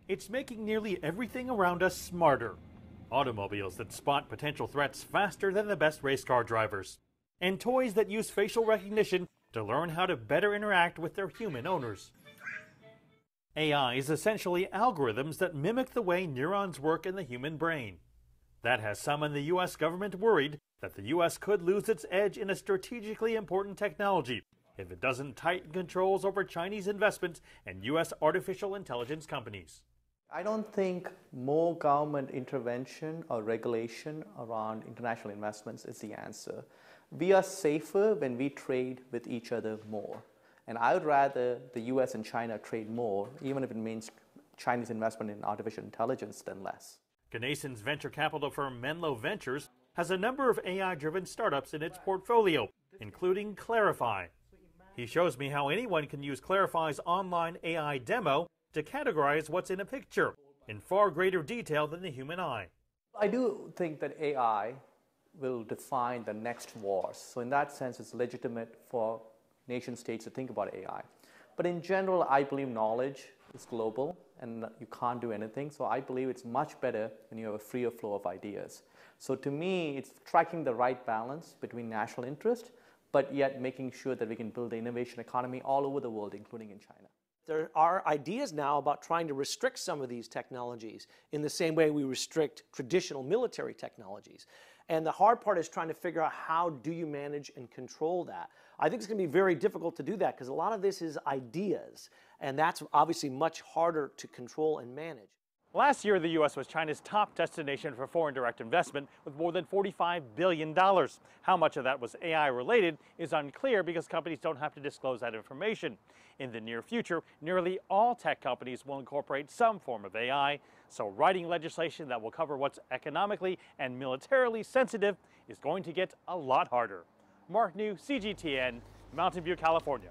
It's making nearly everything around us smarter. Automobiles that spot potential threats faster than the best race car drivers. And toys that use facial recognition to learn how to better interact with their human owners. AI is essentially algorithms that mimic the way neurons work in the human brain. That has some in the U.S. government worried that the U.S. could lose its edge in a strategically important technology if it doesn't tighten controls over Chinese investments in U.S. artificial intelligence companies. I don't think more government intervention or regulation around international investments is the answer. We are safer when we trade with each other more. And I would rather the US and China trade more, even if it means Chinese investment in artificial intelligence, than less. Ganeson's venture capital firm Menlo Ventures has a number of AI-driven startups in its portfolio, including Clarify. He shows me how anyone can use Clarify's online AI demo to categorize what's in a picture in far greater detail than the human eye. I do think that AI will define the next wars. So in that sense, it's legitimate for nation states to think about AI. But in general, I believe knowledge is global and you can't do anything. So I believe it's much better when you have a freer flow of ideas. So to me, it's striking the right balance between national interest, but yet making sure that we can build the innovation economy all over the world, including in China. There are ideas now about trying to restrict some of these technologies in the same way we restrict traditional military technologies. And the hard part is trying to figure out how do you manage and control that. I think it's going to be very difficult to do that because a lot of this is ideas, and that's obviously much harder to control and manage. Last year, the U.S. was China's top destination for foreign direct investment with more than $45 billion. How much of that was AI-related is unclear because companies don't have to disclose that information. In the near future, nearly all tech companies will incorporate some form of AI, so writing legislation that will cover what's economically and militarily sensitive is going to get a lot harder. Mark New, CGTN, Mountain View, California.